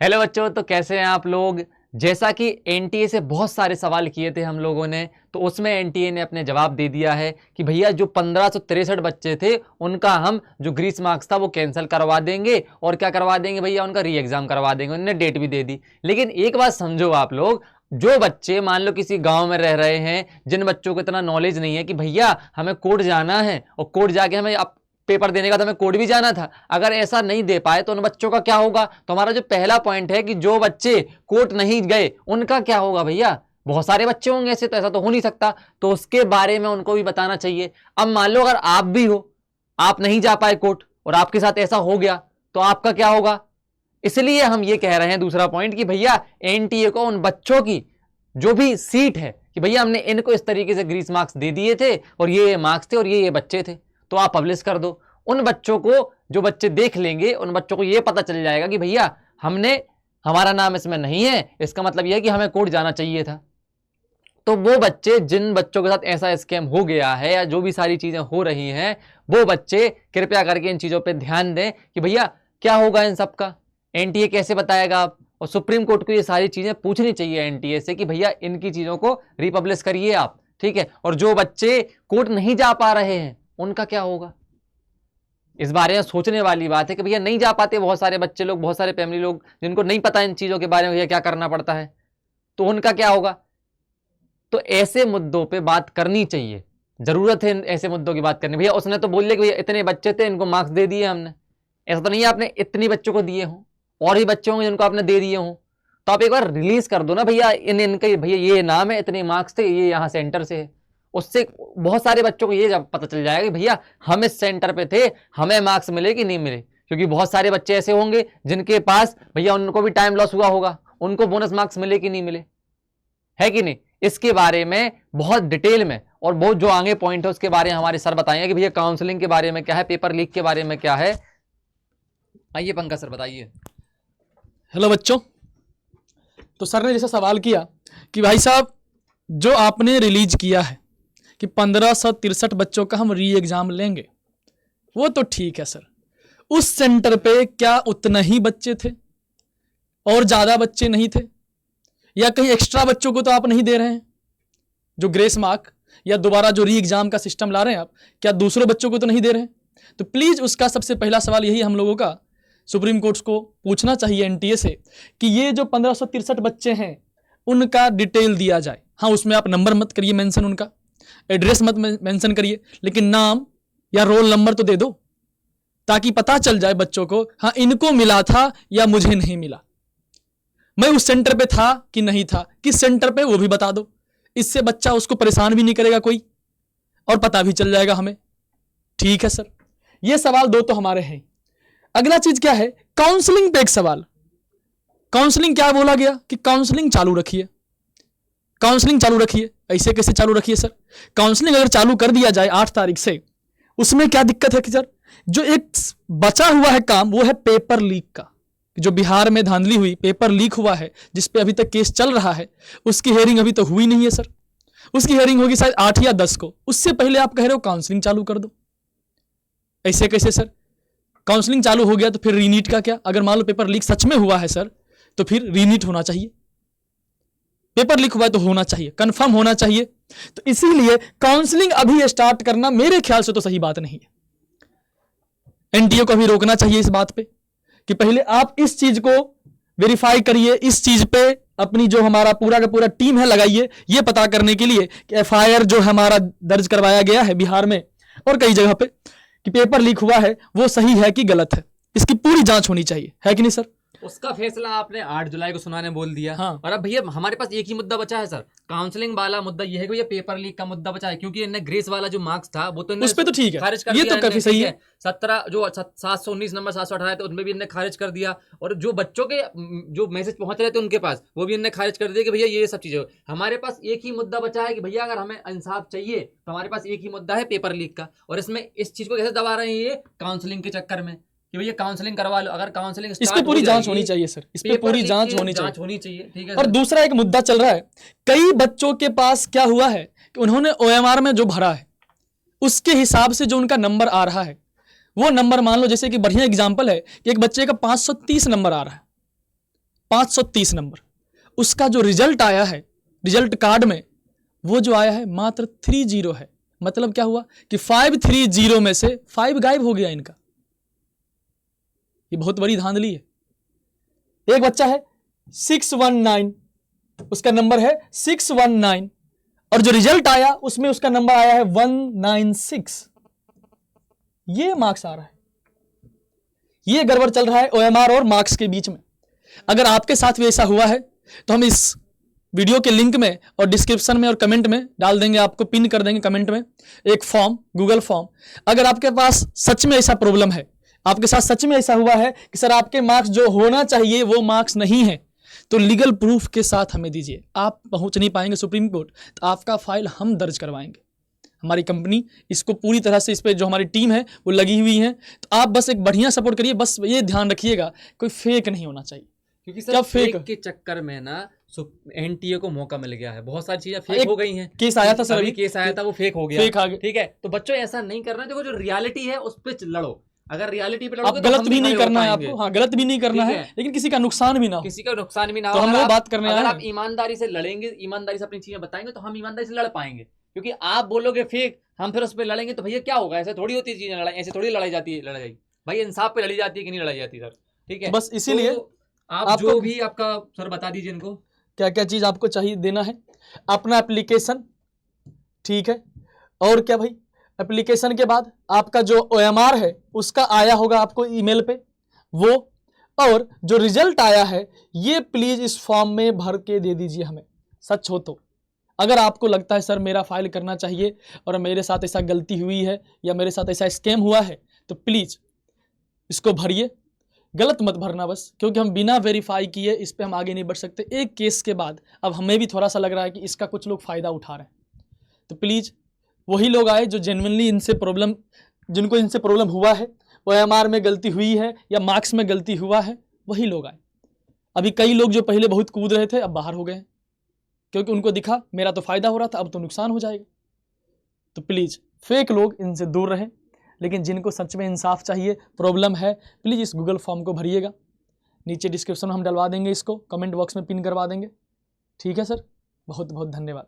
Hello बच्चों, तो कैसे हैं आप लोग। जैसा कि एनटीए से बहुत सारे सवाल किए थे हम लोगों ने, तो उसमें एनटीए ने अपने जवाब दे दिया है कि भैया जो 1563 बच्चे थे उनका हम जो ग्रीस मार्क्स था वो कैंसिल करवा देंगे और क्या करवा देंगे भैया, उनका री एग्जाम करवा देंगे। उन्होंने डेट भी दे दी। लेकिन एक बात समझो आप लोग, जो बच्चे मान लो किसी गांव में रह रहे हैं, जिन बच्चों को इतना नॉलेज नहीं है कि भैया हमें कोर्ट जाना है और कोर्ट जाके हमें पेपर देने का तो हमें कोड भी जाना था, अगर ऐसा नहीं दे पाए तो उन बच्चों का क्या होगा। तो हमारा जो पहला पॉइंट है कि जो बच्चे कोर्ट नहीं गए उनका क्या होगा भैया। बहुत सारे बच्चे होंगे ऐसे, तो ऐसा तो हो नहीं सकता, तो उसके बारे में उनको भी बताना चाहिए। अब मान लो अगर आप भी हो, आप नहीं जा पाए कोर्ट और आपके साथ ऐसा हो गया, तो आपका क्या होगा। इसलिए हम ये कह रहे हैं दूसरा पॉइंट कि भैया एनटीए को उन बच्चों की जो भी सीट है कि भैया हमने इनको इस तरीके से ग्रीस मार्क्स दे दिए थे और ये मार्क्स थे और ये बच्चे थे, तो आप पब्लिश कर दो। उन बच्चों को, जो बच्चे देख लेंगे, उन बच्चों को यह पता चल जाएगा कि भैया हमने, हमारा नाम इसमें नहीं है, इसका मतलब यह है कि हमें कोर्ट जाना चाहिए था। तो वो बच्चे, जिन बच्चों के साथ ऐसा स्कैम हो गया है या जो भी सारी चीजें हो रही हैं, वो बच्चे कृपया करके इन चीजों पे ध्यान दें कि भैया क्या होगा इन सब का, एनटीए कैसे बताएगा आप। और सुप्रीम कोर्ट को ये सारी चीजें पूछनी चाहिए एनटीए से कि भैया इनकी चीजों को रिपब्लिश करिए आप, ठीक है। और जो बच्चे कोर्ट नहीं जा पा रहे हैं उनका क्या होगा, इस बारे में सोचने वाली बात है कि भैया नहीं जा पाते बहुत सारे बच्चे लोग, बहुत सारे फैमिली लोग जिनको नहीं पता इन चीजों के बारे में भैया क्या करना पड़ता है, तो उनका क्या होगा। तो ऐसे मुद्दों पे बात करनी चाहिए, जरूरत है ऐसे मुद्दों की बात करनी। भैया उसने तो बोल दिया कि भैया इतने बच्चे थे, इनको मार्क्स दे दिए हमने, ऐसा तो नहीं है आपने इतनी बच्चों को दिए हों, और ही बच्चे होंगे जिनको आपने दे दिए हों, तो आप एक बार रिलीज कर दो ना भैया इनके, भैया ये नाम है, इतने मार्क्स थे, ये यहाँ सेंटर से है। उससे बहुत सारे बच्चों को ये जब पता चल जाएगा कि भैया हम इस सेंटर पे थे, हमें मार्क्स मिले कि नहीं मिले। क्योंकि बहुत सारे बच्चे ऐसे होंगे जिनके पास भैया उनको भी टाइम लॉस हुआ होगा, उनको बोनस मार्क्स मिले कि नहीं मिले, है कि नहीं। इसके बारे में बहुत डिटेल में और बहुत जो आगे पॉइंट है उसके बारे में हमारे सर बताएंगे कि भैया काउंसलिंग के बारे में क्या है, पेपर लीक के बारे में क्या है। आइए पंकज सर बताइए। हेलो बच्चों, तो सर ने जैसा सवाल किया कि भाई साहब जो आपने रिलीज किया है कि 1563 बच्चों का हम री एग्जाम लेंगे, वो तो ठीक है सर। उस सेंटर पे क्या उतना ही बच्चे थे और ज्यादा बच्चे नहीं थे, या कहीं एक्स्ट्रा बच्चों को तो आप नहीं दे रहे हैं जो ग्रेस मार्क या दोबारा जो री एग्जाम का सिस्टम ला रहे हैं आप, क्या दूसरे बच्चों को तो नहीं दे रहे हैं। तो प्लीज उसका सबसे पहला सवाल यही हम लोगों का सुप्रीम कोर्ट को पूछना चाहिए एनटीए से कि ये जो 1563 बच्चे हैं उनका डिटेल दिया जाए। हाँ, उसमें आप नंबर मत करिए मेंशन, उनका एड्रेस मत मेंशन करिए, लेकिन नाम या रोल नंबर तो दे दो ताकि पता चल जाए बच्चों को, हाँ इनको मिला था या मुझे नहीं मिला, मैं उस सेंटर पे था कि नहीं था, किस सेंटर पे वो भी बता दो। इससे बच्चा उसको परेशान भी नहीं करेगा कोई, और पता भी चल जाएगा हमें। ठीक है सर, ये सवाल दो तो हमारे हैं। अगला चीज क्या है, काउंसलिंग पे एक सवाल। काउंसलिंग क्या बोला गया कि काउंसलिंग चालू रखिए, काउंसलिंग चालू रखिए। ऐसे कैसे चालू रखिए सर, काउंसलिंग अगर चालू कर दिया जाए 8 तारीख से, उसमें क्या दिक्कत है कि सर जो एक बचा हुआ है काम वो है पेपर लीक का। जो बिहार में धांधली हुई, पेपर लीक हुआ है जिसपे अभी तक केस चल रहा है, उसकी हेयरिंग अभी तो हुई नहीं है सर। उसकी हेयरिंग होगी शायद 8 या 10 को, उससे पहले आप कह रहे हो काउंसलिंग चालू कर दो। ऐसे कैसे सर, काउंसलिंग चालू हो गया तो फिर रीनीट का क्या। अगर मान लो पेपर लीक सच में हुआ है सर, तो फिर रीनीट होना चाहिए। पेपर लीक हुआ है तो होना चाहिए, कंफर्म होना चाहिए। तो इसीलिए काउंसलिंग अभी स्टार्ट करना मेरे ख्याल से तो सही बात नहीं है। एनटीए को अभी रोकना चाहिए इस बात पे कि पहले आप इस चीज को वेरीफाई करिए, इस चीज पे अपनी जो हमारा पूरा का पूरा टीम है लगाइए, ये पता करने के लिए कि एफआईआर जो हमारा दर्ज करवाया गया है बिहार में और कई जगह पे कि पेपर लीक हुआ है वो सही है कि गलत है, इसकी पूरी जांच होनी चाहिए, है कि नहीं सर। उसका फैसला आपने 8 जुलाई को सुनाने बोल दिया। हाँ। और अब भैया हमारे पास एक ही मुद्दा बचा है सर, काउंसलिंग वाला मुद्दा ये है कि भैया पेपर लीक का मुद्दा बचा है, क्योंकि इन्हें ग्रेस वाला जो मार्क्स था वो तो उस पे तो ठीक है, खारिज कर ये दिया। तो काफी सही है। 17 जो 719 नंबर 718 थे उनमें भी इन्हें खारिज कर दिया, और जो बच्चों के जो मैसेज पहुंच रहे थे उनके पास वो भी इन्हें खारिज कर दिया कि भैया ये सब चीजें। हमारे पास एक ही मुद्दा बचा है कि भैया अगर हमें इंसाफ चाहिए तो हमारे पास एक ही मुद्दा है पेपर लीक का। और इसमें इस चीज को कैसे दबा रहे हैं ये काउंसलिंग के चक्कर में कि भैया काउंसलिंग करवा लो। अगर काउंसलिंग इस पे पूरी जांच होनी चाहिए सर, इस पे पूरी जांच होनी चाहिए, ठीक है। और दूसरा एक मुद्दा चल रहा है, कई बच्चों के पास क्या हुआ है कि उन्होंने ओएमआर में जो भरा है उसके हिसाब से जो उनका नंबर आ रहा है वो नंबर, मान लो जैसे कि बढ़िया एग्जांपल है कि एक बच्चे का 530 नंबर आ रहा है, 530 नंबर, उसका जो रिजल्ट आया है रिजल्ट कार्ड में, वो जो आया है मात्र 30 है। मतलब क्या हुआ कि 530 में से 5 गायब हो गया इनका। ये बहुत बड़ी धांधली है। एक बच्चा है 619, उसका नंबर है 619, और जो रिजल्ट आया उसमें उसका नंबर आया है 196। ये मार्क्स आ रहा है, ये गड़बड़ चल रहा है OMR और मार्क्स के बीच में। अगर आपके साथ भी ऐसा हुआ है तो हम इस वीडियो के लिंक में और डिस्क्रिप्शन में और कमेंट में डाल देंगे, आपको पिन कर देंगे कमेंट में एक फॉर्म, गूगल फॉर्म। अगर आपके पास सच में ऐसा प्रॉब्लम है, आपके साथ सच में ऐसा हुआ है कि सर आपके मार्क्स जो होना चाहिए वो मार्क्स नहीं है, तो लीगल प्रूफ के साथ हमें दीजिए। आप पहुंच नहीं पाएंगे सुप्रीम कोर्ट, तो आपका फाइल हम दर्ज करवाएंगे। हमारी कंपनी इसको पूरी तरह से, इस पर जो हमारी टीम है वो लगी हुई है। तो आप बस एक बढ़िया सपोर्ट करिए, बस ये ध्यान रखिएगा कोई फेक नहीं होना चाहिए, क्योंकि सर फेक के चक्कर में ना एनटीए को मौका मिल गया है, बहुत सारी चीजें फेक हो गई हैं। केस आया था सर, अभी केस आया था, वो फेक हो गया, फेक आ गया। ठीक है, तो बच्चों ऐसा नहीं करना। देखो जो रियलिटी है उस पे लड़ो, अगर रियलिटी पे आप लड़ोगे तो गलत हम भी नहीं खड़े हो करना है पाएंगे। आपको, हाँ गलत भी नहीं करना है, लेकिन किसी का नुकसान भी ना हो, किसी का नुकसान भी ना तो हो। हम अगर वो आप- बात करने आए अगर हैं। आप ईमानदारी से लड़ेंगे, ईमानदारी से अपनी चीजें बताएंगे, तो हम ईमानदारी से लड़ पाएंगे। क्योंकि आप बोलोगे फेक, हम फिर उस पर लड़ेंगे, तो भैया क्या होगा? ऐसे थोड़ी होती है चीजें, लड़ाई ऐसे थोड़ी लड़ाई जाती है। लड़ाई भाई इंसाफ पे लड़ी जाती है कि नहीं लड़ाई जाती सर, ठीक है। बस इसीलिए तो आप जो भी आपका सर बता दीजिए इनको क्या क्या चीज आपको चाहिए देना है। अपना एप्लीकेशन, ठीक है, और क्या भाई, एप्लीकेशन के बाद आपका जो OMR है उसका आया होगा आपको ईमेल पे वो, और जो रिजल्ट आया है ये प्लीज इस फॉर्म में भर के दे दीजिए हमें, सच हो तो। अगर आपको लगता है सर मेरा फाइल करना चाहिए और मेरे साथ ऐसा गलती हुई है या मेरे साथ ऐसा स्कैम हुआ है, तो प्लीज इसको भरिए। गलत मत भरना बस, क्योंकि हम बिना वेरीफाई किए इस पे हम आगे नहीं बढ़ सकते। एक केस के बाद अब हमें भी थोड़ा सा लग रहा है कि इसका कुछ लोग फ़ायदा उठा रहे हैं, तो प्लीज़ वही लोग आए जो जेन्युइनली इनसे प्रॉब्लम, जिनको इनसे प्रॉब्लम हुआ है, OMR में गलती हुई है या मार्क्स में गलती हुआ है, वही लोग आए। अभी कई लोग जो पहले बहुत कूद रहे थे अब बाहर हो गए हैं, क्योंकि उनको दिखा मेरा तो फ़ायदा हो रहा था, अब तो नुकसान हो जाएगा। तो प्लीज़ फेक लोग इनसे दूर रहें, लेकिन जिनको सच में इंसाफ चाहिए, प्रॉब्लम है, प्लीज़ इस गूगल फॉर्म को भरिएगा। नीचे डिस्क्रिप्शन में हम डलवा देंगे, इसको कमेंट बॉक्स में पिन करवा देंगे, ठीक है सर। बहुत बहुत धन्यवाद।